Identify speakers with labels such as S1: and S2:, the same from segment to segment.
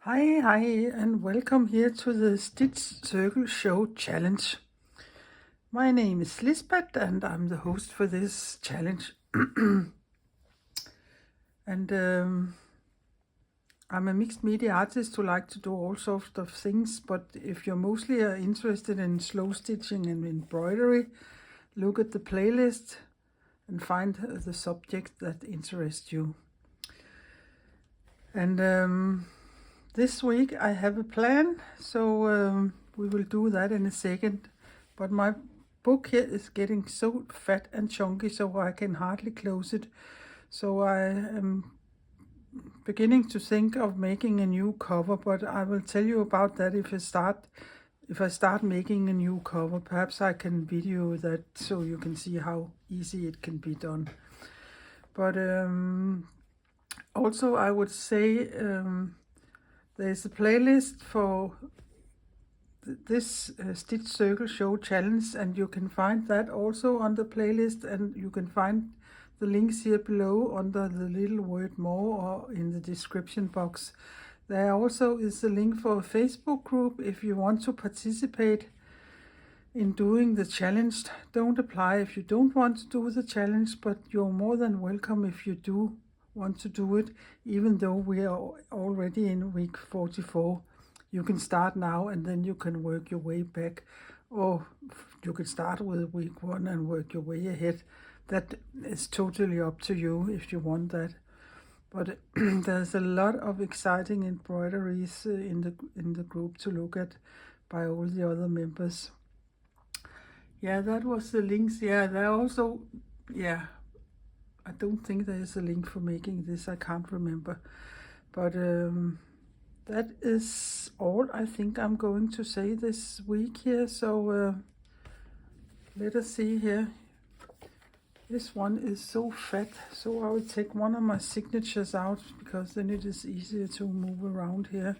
S1: Hi, and welcome here to the Stitch Circle Show Challenge. My name is Lisbeth, and I'm the host for this challenge. And I'm a mixed media artist who like to do all sorts of things, but if you're mostly interested in slow stitching and embroidery, look at the playlist and find the subject that interests you. And this week I have a plan, so we will do that in a second. But my book here is getting so fat and chunky, so I can hardly close it. So I am beginning to think of making a new cover, but I will tell you about that if I start making a new cover. Perhaps I can video that so you can see how easy it can be done. But also I would say there's a playlist for this Stitch Circle Show Challenge, and you can find that also on the playlist, and you can find the links here below under the little word more or in the description box. There also is a link for a Facebook group if you want to participate in doing the challenge. Don't apply if you don't want to do the challenge, but you're more than welcome if you do want to do it, even though we are already in week 44. You can start now and then you can work your way back, or you can start with week 1 and work your way ahead. That is totally up to you if you want that. But there's a lot of exciting embroideries in the group to look at by all the other members. Yeah, that was the links. Yeah, there also, yeah, I don't think there is a link for making this. I can't remember. But that is all I think I'm going to say this week here. So let us see here. This one is so fat, so I will take one of my signatures out because then it is easier to move around here.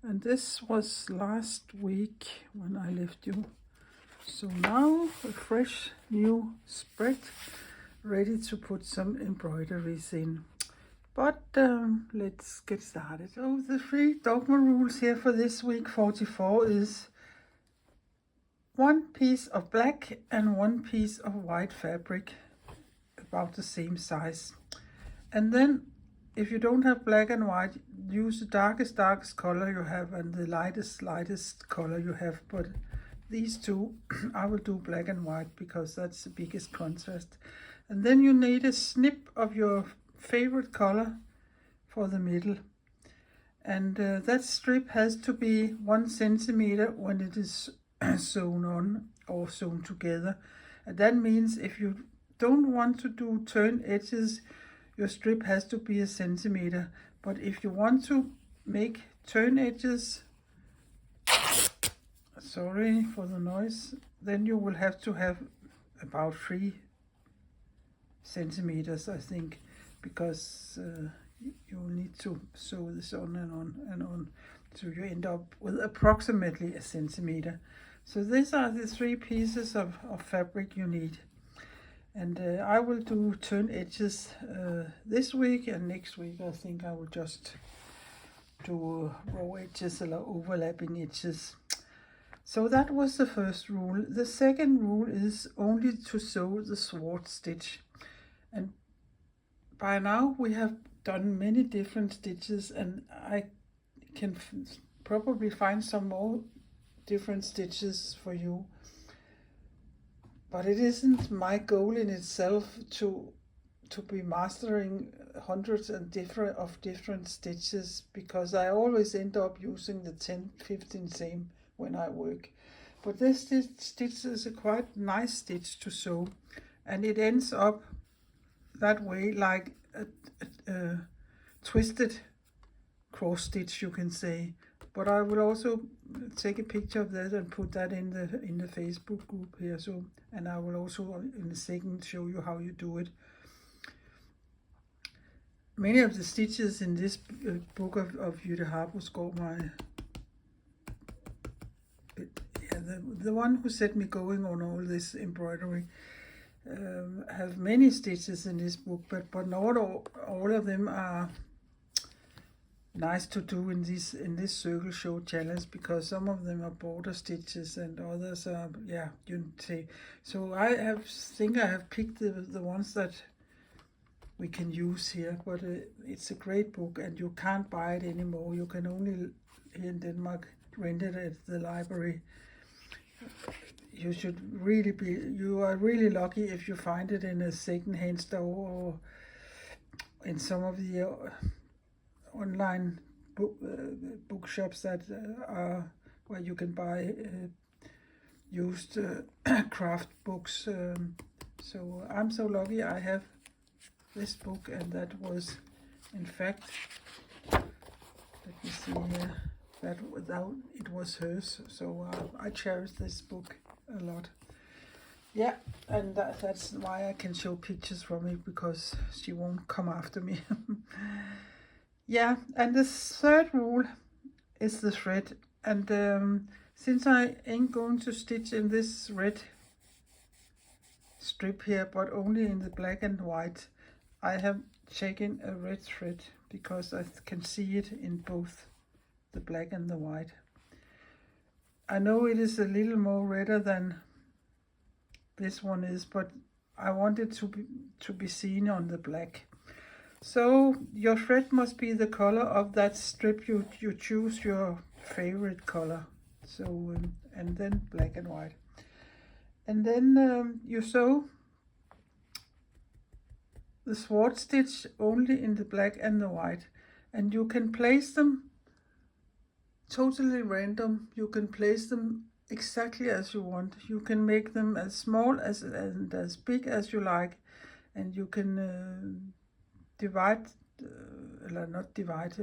S1: And this was last week when I left you. So now a fresh new spread, ready to put some embroideries in. But let's get started. So the 3 Dogma Rules here for this week 44 is 1 piece of black and 1 piece of white fabric, about the same size. And then if you don't have black and white, use the darkest color you have and the lightest color you have. But these two, I will do black and white because that's the biggest contrast. And then you need a snip of your favorite color for the middle. And that strip has to be 1 centimeter when it is sewn on or sewn together. And that means if you don't want to do turn edges, your strip has to be 1 centimeter. But if you want to make turn edges, sorry for the noise, then you will have to have about 3 centimeters, I think, because you will need to sew this on and on and on, so you end up with approximately 1 centimeter. So these are the 3 pieces of fabric you need. And I will do turn edges this week, and next week I think I will just do raw edges or overlapping edges. So that was the first rule. The second rule is only to sew the sword stitch. And by now we have done many different stitches, and I can probably find some more different stitches for you. But it isn't my goal in itself to be mastering hundreds and different stitches, because I always end up using the 10-15 same when I work. But this stitch is a quite nice stitch to sew, and it ends up that way like a twisted cross stitch, you can say. But I will also take a picture of that and put that in the Facebook group here. So, and I will also in a second show you how you do it. Many of the stitches in this book of Jytte Harborsgaard, the one who set me going on all this embroidery, have many stitches in this book, but not all of them are nice to do in this circle show challenge, because some of them are border stitches and others are, yeah, unity. So I think I have picked the ones that we can use here, but it's a great book and you can't buy it anymore. You can only here in Denmark rent it at the library. You are really lucky if you find it in a second-hand store or in some of the online bookshops that are where you can buy used craft books. So I'm so lucky I have this book, and that was, in fact, let me see here, that without it was hers. So I cherish this book a lot. Yeah, and that's why I can show pictures from it, because she won't come after me. Yeah, and the third rule is the thread. And since I ain't going to stitch in this red strip here, but only in the black and white, I have taken a red thread because I can see it in both the black and the white. I know it is a little more redder than this one is, but I want it to be seen on the black. So your thread must be the color of that strip. You choose your favorite color. So and then black and white, and then you sew the sword stitch only in the black and the white, and you can place them totally random. You can place them exactly as you want. You can make them as small and as big as you like, and you can divide, not divide,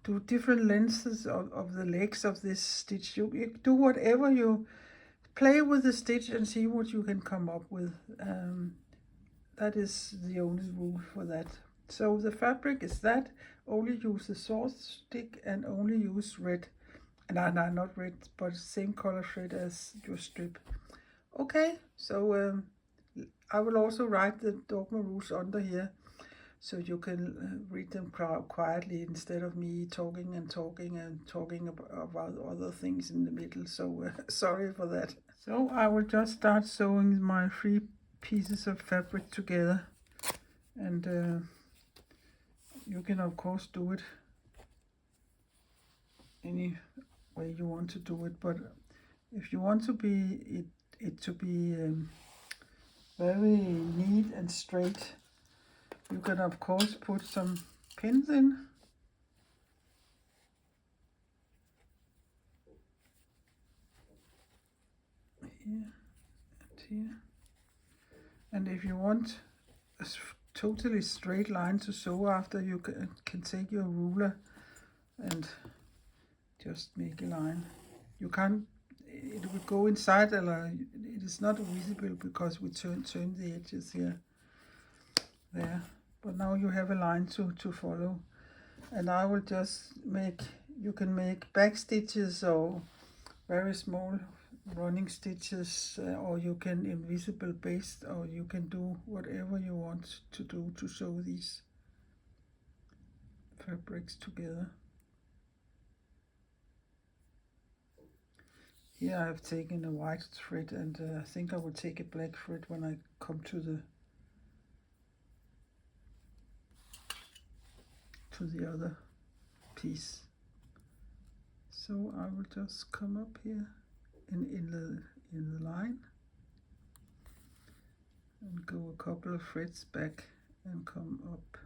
S1: do different lengths of the legs of this stitch. You do whatever, you play with the stitch and see what you can come up with. That is the only rule for that. So the fabric is that, only use the sword stick and only use red. No, not red, but same color thread as your strip. Okay, so I will also write the Dogma Rules under here, so you can read them quietly instead of me talking about other things in the middle. So sorry for that. So I will just start sewing my 3 pieces of fabric together, and you can of course do it any way you want to do it, but if you want to be it to be very neat and straight, you can of course put some pins in. Here and here. And if you want a totally straight line to sew after, you can take your ruler and just make a line. You can't, it will go inside, or it is not visible because we turn the edges here, there. But now you have a line to follow. And I will just make, you can make back stitches or very small running stitches, or you can invisible baste, or you can do whatever you want to do to sew these fabrics together. Here I have taken a white thread, and I think I will take a black thread when I come to the other piece. So I will just come up here in the line and go a couple of threads back and come up,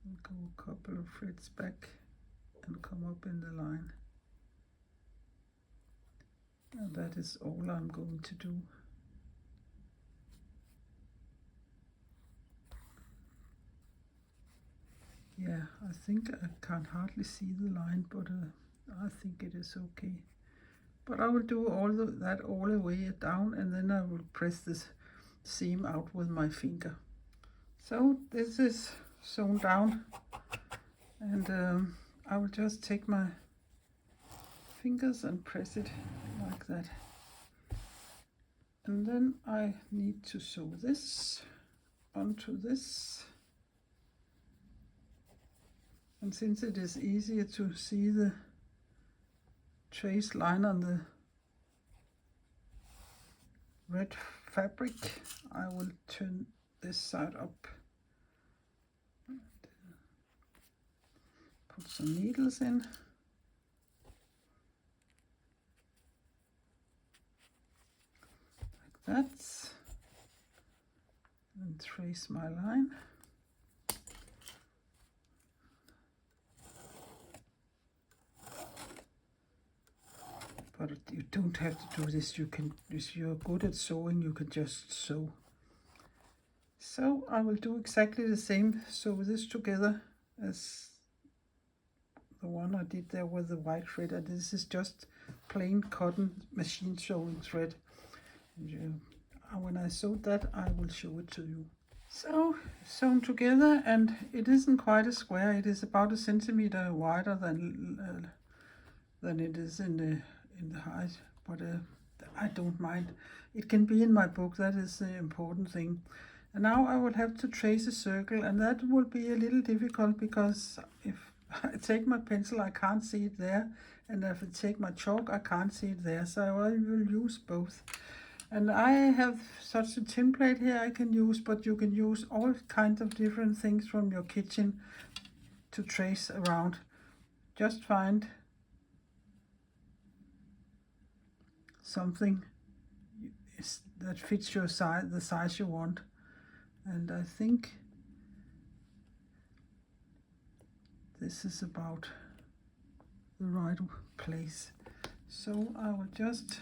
S1: and go a couple of threads back and come up in the line. And that is all I'm going to do. Yeah, I think I can hardly see the line, but I think it is okay. But I will do that all the way down, and then I will press this seam out with my finger. So this is sewn down, and I will just take my fingers and press it like that. And then I need to sew this onto this. And since it is easier to see the trace line on the red fabric, I will turn this side up. Put some needles in. Like that. And trace my line. But you don't have to do this. You can, if you're good at sewing, you can just sew. So I will do exactly the same. Sew this together as the one I did there with the white thread. And this is just plain cotton machine sewing thread. And when I sewed that, I will show it to you. So sewn together, and it isn't quite a square. It is about 1 centimeter wider than it is in the height, but I don't mind. It can be in my book. That is the important thing. And now I will have to trace a circle, and that will be a little difficult because if I take my pencil, I can't see it there, and if I take my chalk, I can't see it there. So I will use both. And I have such a template here I can use, but you can use all kinds of different things from your kitchen to trace around. Just find something that fits your size, the size you want. And I think this is about the right place. So I will just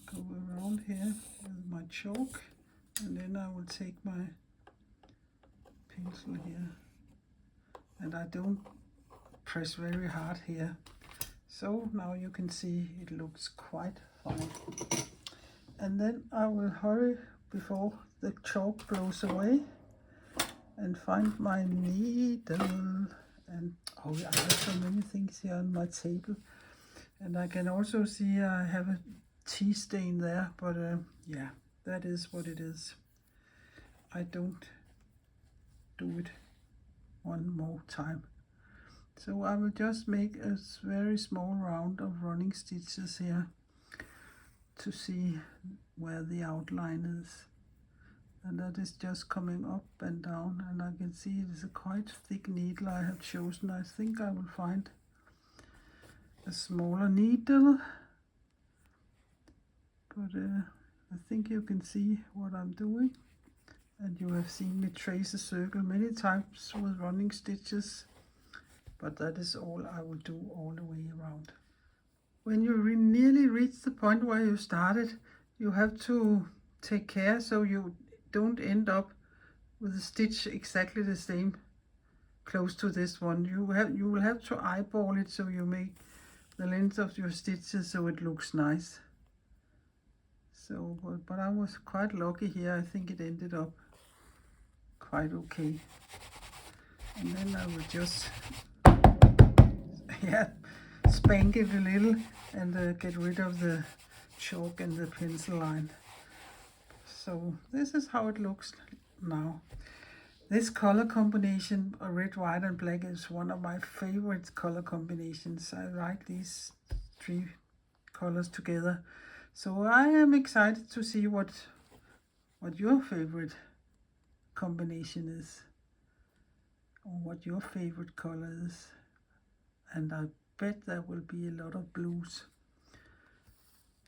S1: go around here with my chalk, and then I will take my pencil here, and I don't press very hard here. So now you can see it looks quite fine. And then I will hurry before the chalk blows away and find my needle. And oh, I have so many things here on my table. And I can also see I have a tea stain there, but yeah, that is what it is. I don't do it one more time. So I will just make a very small round of running stitches here to see where the outline is. And that is just coming up and down, and I can see it is a quite thick needle I have chosen. I think I will find a smaller needle, but I think you can see what I'm doing. And you have seen me trace a circle many times with running stitches, but that is all I will do all the way around. When you nearly reach the point where you started, you have to take care so you don't end up with a stitch exactly the same close to this one. You will have to eyeball it so you make the length of your stitches so it looks nice. So, but I was quite lucky here. I think it ended up quite okay. And then I will just spank it a little and get rid of the chalk and the pencil line. So this is how it looks now. This color combination, red, white and black, is one of my favorite color combinations. I like these 3 colors together. So I am excited to see what your favorite combination is, or what your favorite color is. And I bet there will be a lot of blues.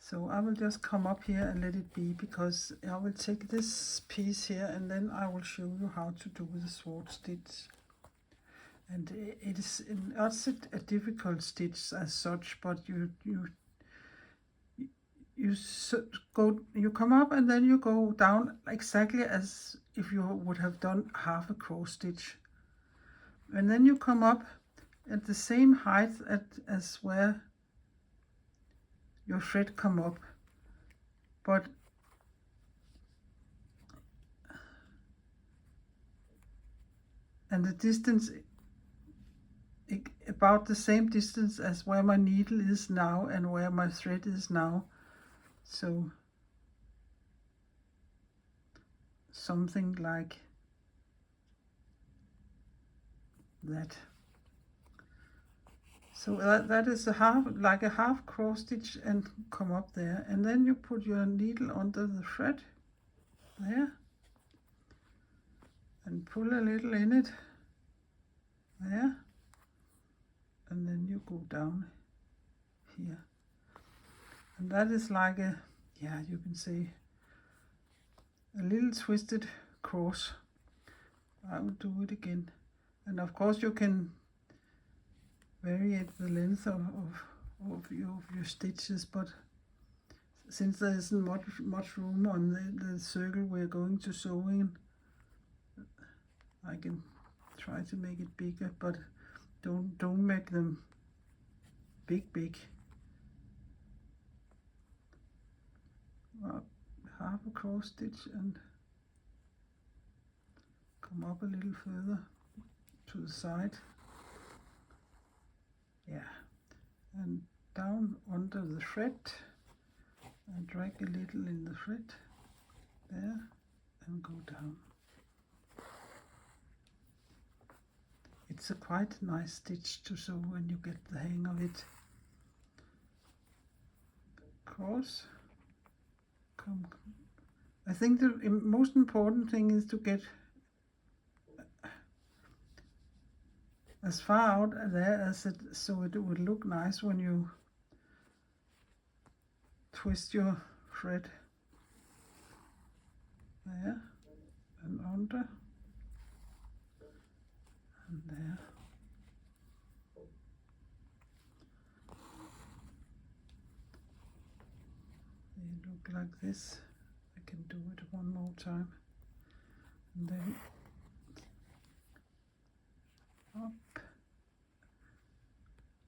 S1: So I will just come up here and let it be, because I will take this piece here and then I will show you how to do the sword stitch. And it is not a difficult stitch as such, but you come up and then you go down exactly as if you would have done half a cross stitch. And then you come up at the same height as where your thread come up, but and the distance about the same distance as where my needle is now and where my thread is now. So something like that. So that is a half, like a half cross stitch, and come up there, and then you put your needle under the thread there and pull a little in it there, and then you go down here, and that is like a, yeah, you can say a little twisted cross. I will do it again, and of course you can vary the length of your stitches, but since there isn't much room on the circle we're going to sew in, I can try to make it bigger, but don't make them big. Half a cross stitch and come up a little further to the side, yeah, and down under the thread and drag a little in the thread there and go down. It's a quite nice stitch to sew when you get the hang of it. Cross, come. I think the most important thing is to get as far out there as it, so it would look nice when you twist your thread there and under and there. They look like this. I can do it one more time, and then up.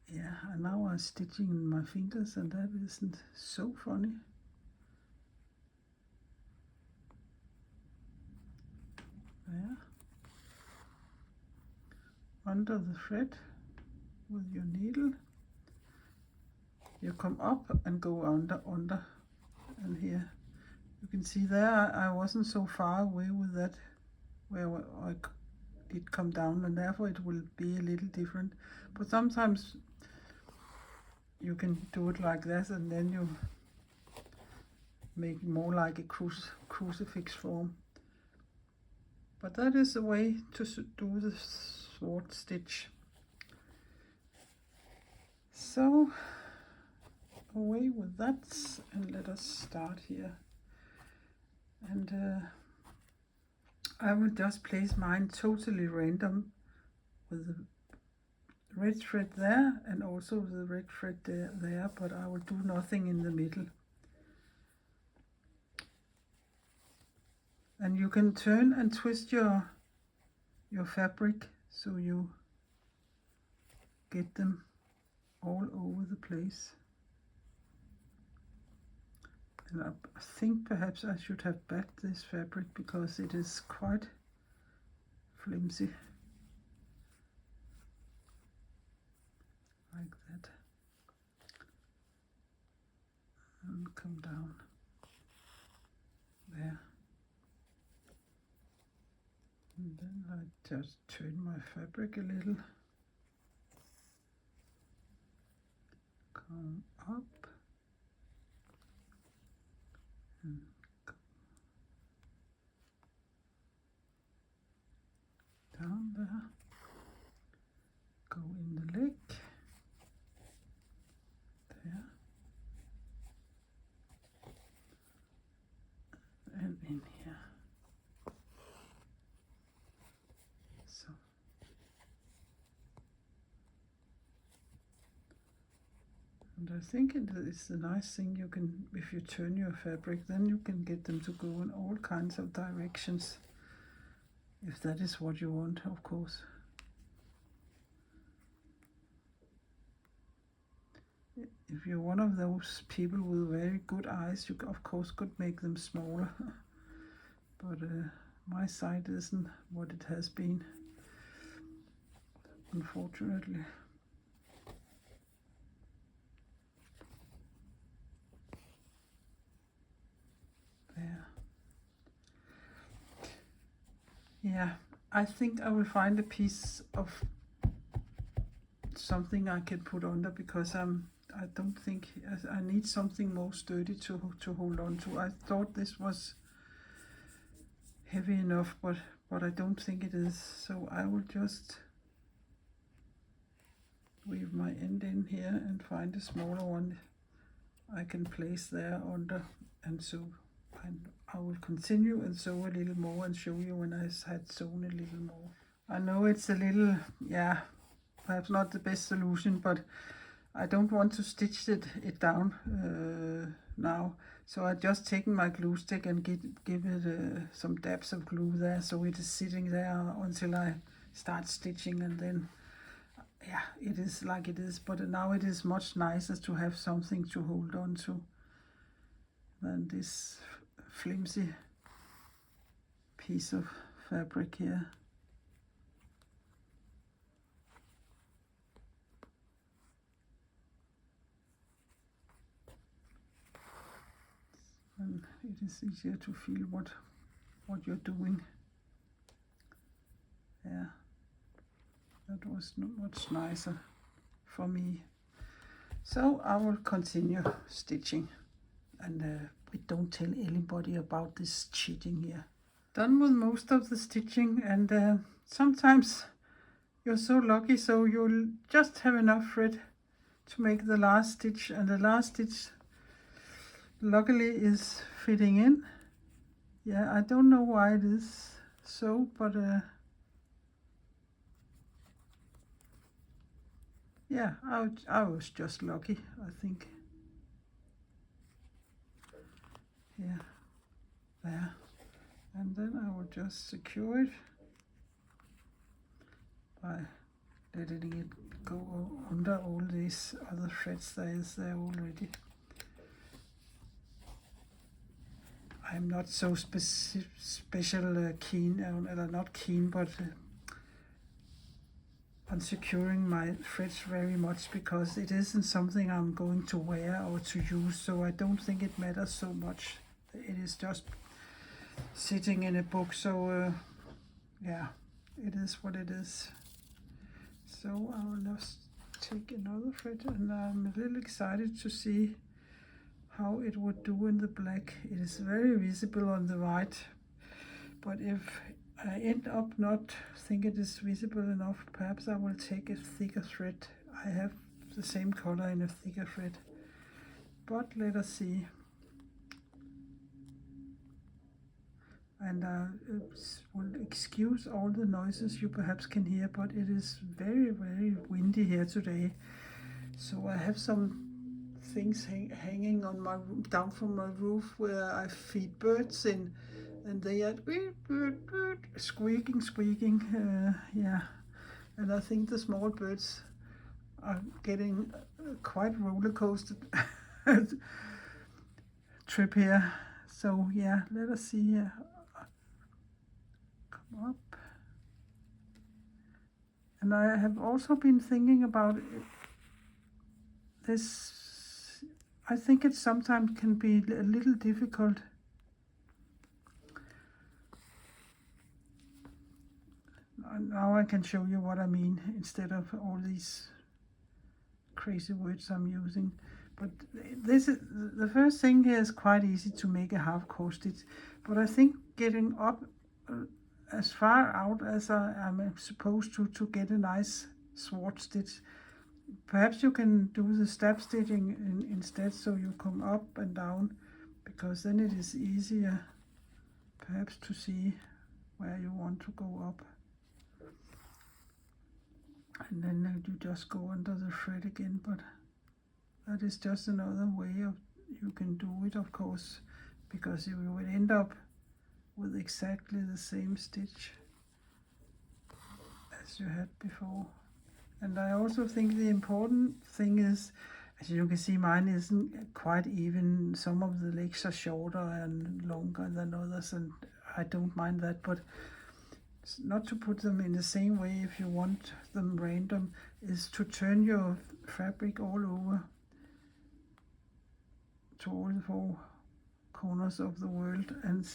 S1: Yeah, and now I'm stitching in my fingers, and that isn't so funny. There. Under the thread with your needle. You come up and go under, and here. You can see there I wasn't so far away with that, where I did come down, and therefore it will be a little different. But sometimes you can do it like that, and then you make it more like a crucifix form. But that is the way to do the sword stitch. So away with that, and let us start here. And I will just place mine totally random with the red thread there and also the red thread there, but I will do nothing in the middle. And you can turn and twist your fabric so you get them all over the place. And I think perhaps I should have backed this fabric because it is quite flimsy. Like that. And come down there. And then I just turn my fabric a little. Come up. And go down there. Go in the leg. There. And in here. So. And I think it is a nice thing you can, if you turn your fabric, then you can get them to go in all kinds of directions. If that is what you want, of course. If you're one of those people with very good eyes, you of course could make them smaller. But my side isn't what it has been, unfortunately. Yeah, I think I will find a piece of something I can put under, because I don't think I need something more sturdy to hold on to. I thought this was heavy enough, but I don't think it is. So I will just weave my end in here and find a smaller one I can place there under, and so I will continue and sew a little more and show you when I had sewn a little more. I know it's a little, yeah, perhaps not the best solution, but I don't want to stitch it down now. So I just taken my glue stick and give it some dabs of glue there, so it is sitting there until I start stitching, and then yeah, it is like it is. But now it is much nicer to have something to hold on to than this flimsy piece of fabric here. And it is easier to feel what you're doing. Yeah, that was much nicer for me. So I will continue stitching, and we don't tell anybody about this cheating here. Done with most of the stitching, and sometimes you're so lucky, so you'll just have enough thread to make the last stitch, and the last stitch luckily is fitting in. Yeah, I don't know why it is so, but yeah, I was just lucky, I think. Yeah, there. And then I will just secure it by letting it go under all these other threads there is there already. I'm not so special keen, not keen, but on securing my threads very much, because it isn't something I'm going to wear or to use, so I don't think it matters so much. It is just sitting in a book, so yeah, it is what it is. So I will just take another thread, and I'm a little excited to see how it would do in the black. It is very visible on the white, but if I end up not think it is visible enough, perhaps I will take a thicker thread. I have the same color in a thicker thread, but let us see. And will excuse all the noises you perhaps can hear, but it is very, very windy here today. So I have some things hanging on my down from my roof where I feed birds in, and they are squeaking. Yeah, and I think the small birds are getting quite roller coaster trip here. So yeah, let us see here. Come up. And I have also been thinking about this. I think it sometimes can be a little difficult now I can show you what I mean instead of all these crazy words I'm using. But this is the first thing here is quite easy to make a half cross stitch, but I think getting up as far out as I am supposed to get a nice sword stitch, perhaps you can do the stab stitching instead, so you come up and down, because then it is easier perhaps to see where you want to go up. And then you just go under the thread again, but that is just another way of you can do it, of course, because you will end up with exactly the same stitch as you had before. And I also think the important thing is, as you can see, mine isn't quite even. Some of the legs are shorter and longer than others, and I don't mind that, but not to put them in the same way if you want them random, is to turn your fabric all over to all the four corners of the world, and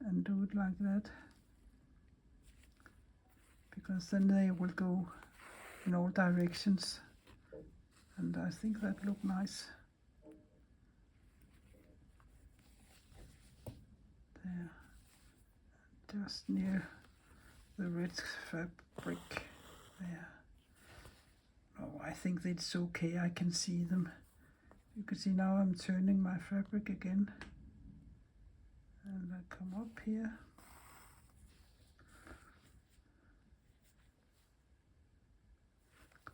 S1: and do it like that, because then they will go in all directions, and I think that look nice. There, just near the red fabric there. Oh, I think it's okay, I can see them. You can see now I'm turning my fabric again, and I come up here.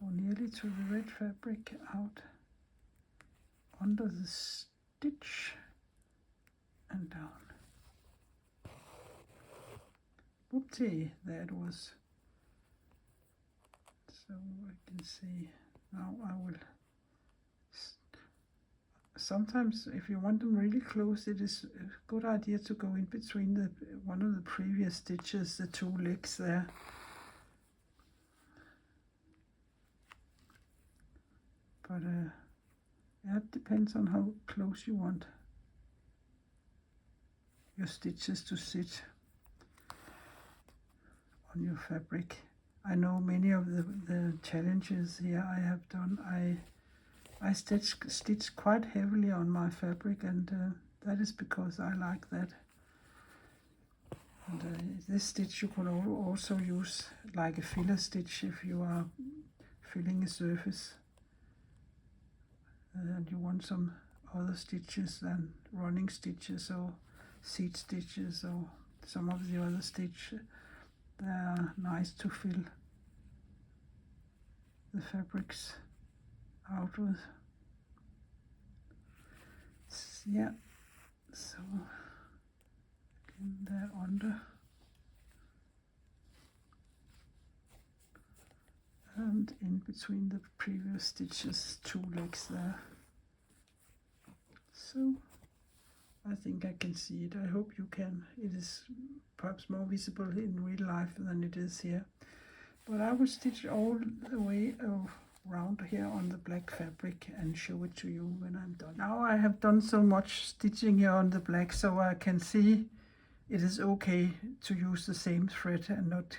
S1: Go nearly to the red fabric, out under the stitch and down. Whoopsie, there it was. So I can see, now I will, sometimes if you want them really close, it is a good idea to go in between one of the previous stitches, the two legs there. But yeah, it depends on how close you want your stitches to sit on your fabric. I know many of the challenges here I have done, I stitch quite heavily on my fabric, and that is because I like that. And this stitch you can also use like a filler stitch if you are filling a surface and you want some other stitches than running stitches or seat stitches or some of the other stitches. They are nice to fill the fabrics out with. Yeah, so again there under, and in between the previous stitches, two legs there. So I think I can see it. I hope you can. It is perhaps more visible in real life than it is here. But I will stitch all the way around here on the black fabric and show it to you when I'm done. Now I have done so much stitching here on the black, so I can see it is okay to use the same thread and not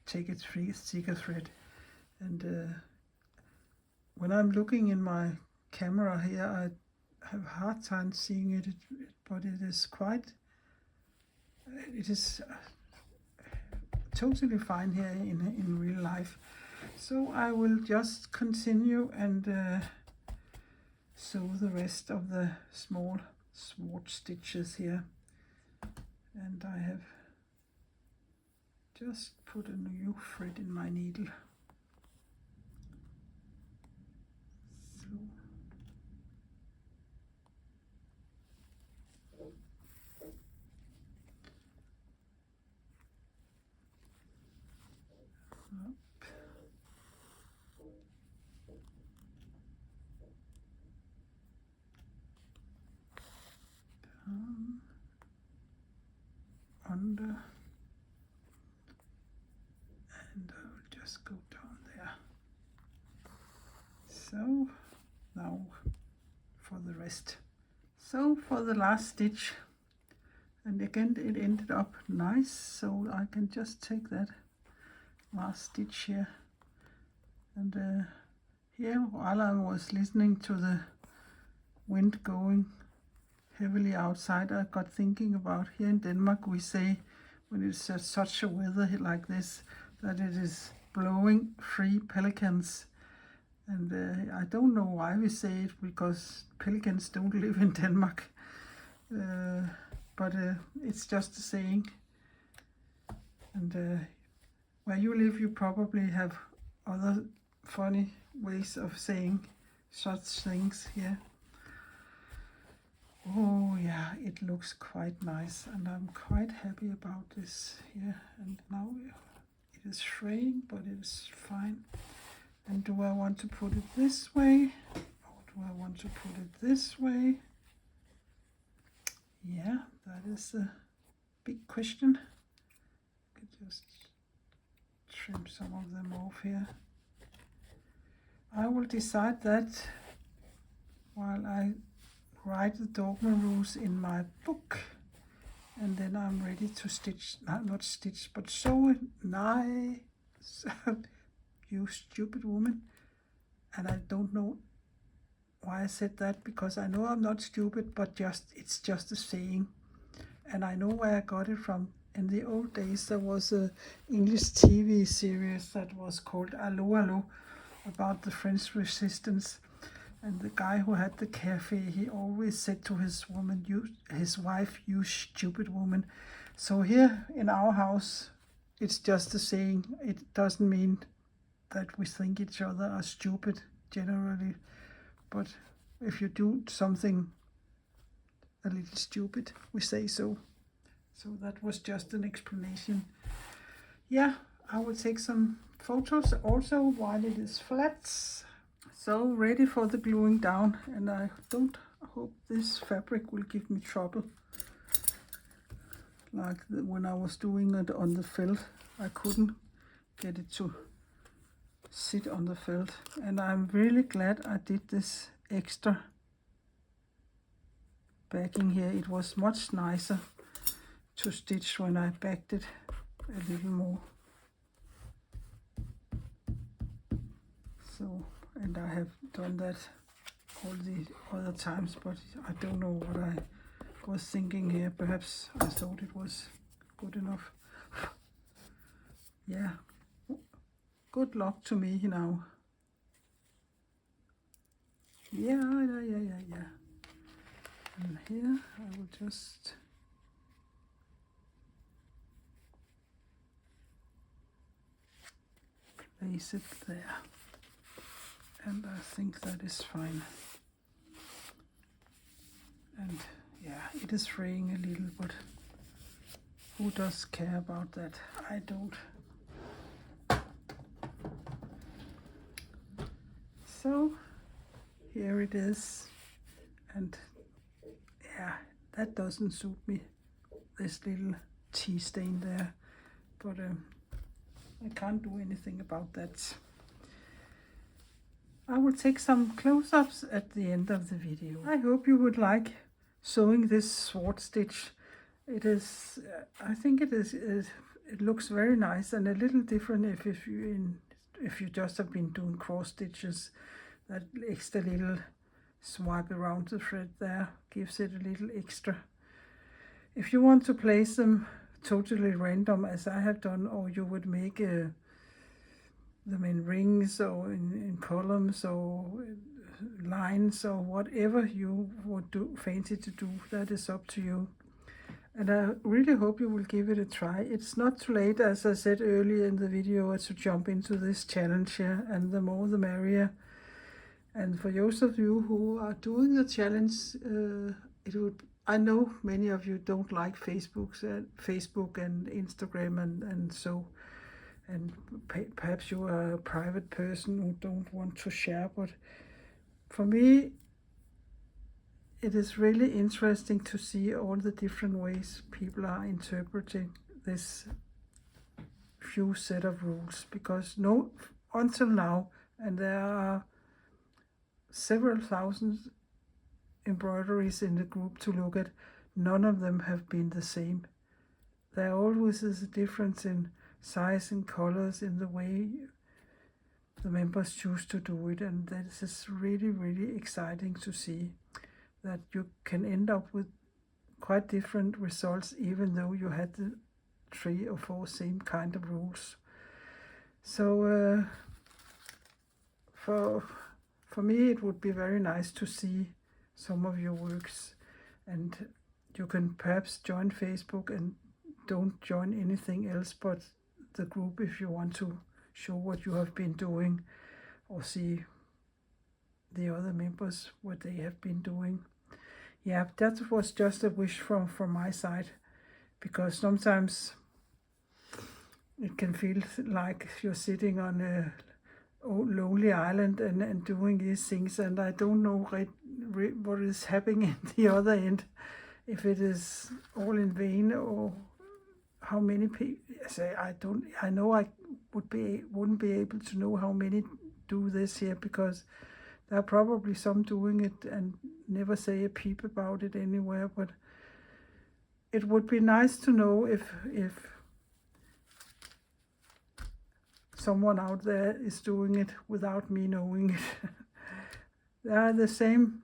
S1: take a thicker thread. And when I'm looking in my camera here, I have a hard time seeing it, but it is totally fine here in real life. So I will just continue and sew the rest of the small sword stitches here, and I have just put a new thread in my needle. So up, down, under, and I will just go down there. So now for the rest. So for the last stitch, and again it ended up nice, so I can just take that last stitch here, and here while I was listening to the wind going heavily outside, I got thinking about here in Denmark we say when it's such a weather like this that it is blowing free pelicans, and I don't know why we say it, because pelicans don't live in Denmark, but it's just a saying. And where you live you probably have other funny ways of saying such things here. Oh yeah, it looks quite nice, and I'm quite happy about this here. And now it is fraying, but it's fine. And do I want to put it this way, or do I want to put it this way? Yeah, that is a big question. I could just trim some of them off here. I will decide that while I write the Dogma Rules in my book, And then I'm ready to stitch, not stitch, but sew it. Nice. You stupid woman. And I don't know why I said that, because I know I'm not stupid, but it's just a saying. And I know where I got it from. In the old days, there was a English TV series that was called Allo Allo, about the French resistance. And the guy who had the cafe, he always said to his wife, "You stupid woman." So here in our house, it's just a saying. It doesn't mean that we think each other are stupid generally, but if you do something a little stupid, we say so. So that was just an explanation. Yeah, I will take some photos also while it is flat. So ready for the gluing down, and I don't hope this fabric will give me trouble. Like when I was doing it on the felt, I couldn't get it to sit on the felt, and I'm really glad I did this extra backing here. It was much nicer to stitch when I backed it a little more. So, and I have done that all the other times, but I don't know what I was thinking here. Perhaps I thought it was good enough. Yeah, good luck to me now. Yeah. And here I will just place it there. And I think that is fine. And yeah, it is fraying a little, but who does care about that? I don't. So here it is, and yeah, that doesn't suit me, this little tea stain there, but I can't do anything about that. I will take some close-ups at the end of the video. I hope you would like sewing this sword stitch. It is, I think it is. It looks very nice and a little different if you just have been doing cross stitches. That extra little swipe around the thread there gives it a little extra. If you want to place them totally random, as I have done, or you would make them in rings or in columns or lines or whatever you would fancy to do, that is up to you. And I really hope you will give it a try. It's not too late, as I said earlier in the video, to jump into this challenge here, and the more the merrier. And for those of you who are doing the challenge, I know many of you don't like Facebook and Instagram and so, and perhaps you are a private person who don't want to share, but for me it is really interesting to see all the different ways people are interpreting this few set of rules, because until now, and there are several thousand embroideries in the group to look at, none of them have been the same. There always is a difference in size and colors in the way the members choose to do it, and that is really, really exciting to see that you can end up with quite different results even though you had the 3 or 4 same kind of rules. So for me it would be very nice to see some of your works, and you can perhaps join Facebook and don't join anything else but the group if you want to show what you have been doing, or see the other members what they have been doing. Yeah, that was just a wish from my side, because sometimes it can feel like you're sitting on a lonely island and doing these things, and I don't know what is happening at the other end, if it is all in vain, or how many people. I know I wouldn't be able to know how many do this here, because there are probably some doing it and never say a peep about it anywhere, but it would be nice to know if someone out there is doing it without me knowing it. They are the same,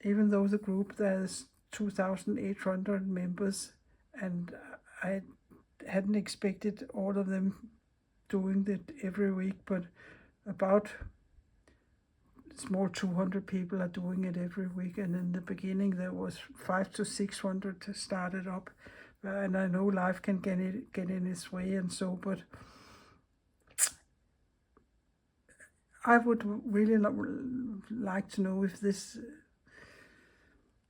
S1: even though the group there's 2,800 members, and I hadn't expected all of them doing it every week, but about small 200 people are doing it every week. And in the beginning there was 500 to 600 started up, and I know life can get in its way and so, but I would really like to know if this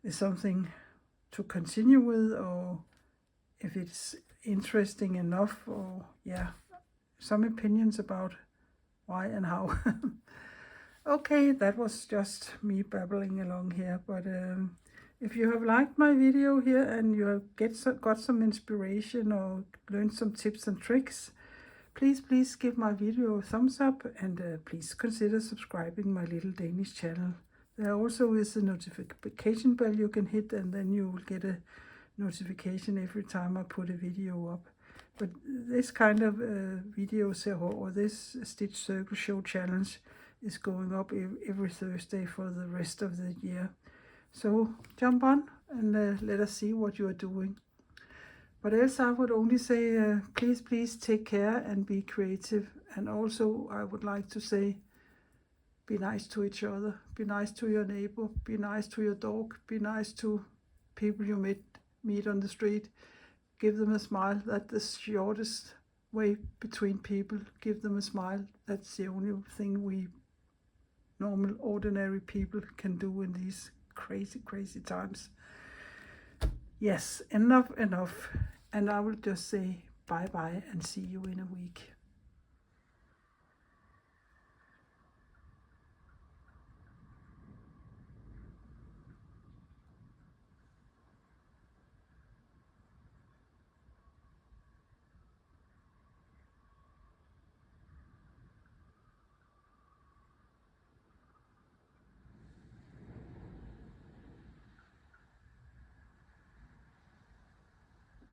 S1: is something to continue with, or if it's interesting enough, or yeah, some opinions about why and how. Okay, that was just me babbling along here, but if you have liked my video here and you have got some inspiration or learned some tips and tricks, please give my video a thumbs up, and please consider subscribing my little Danish channel. There also is a notification bell you can hit, and then you will get a notification every time I put a video up. But this kind of videos or this Stitch Circle Show challenge is going up every Thursday for the rest of the year. So jump on and let us see what you are doing. But else I would only say, please take care and be creative. And also I would like to say, be nice to each other. Be nice to your neighbor. Be nice to your dog. Be nice to people you meet on the street. Give them a smile. That's the shortest way between people. Give them a smile. That's the only thing we normal, ordinary people can do in these crazy times. Yes, enough. And I will just say bye-bye and see you in a week.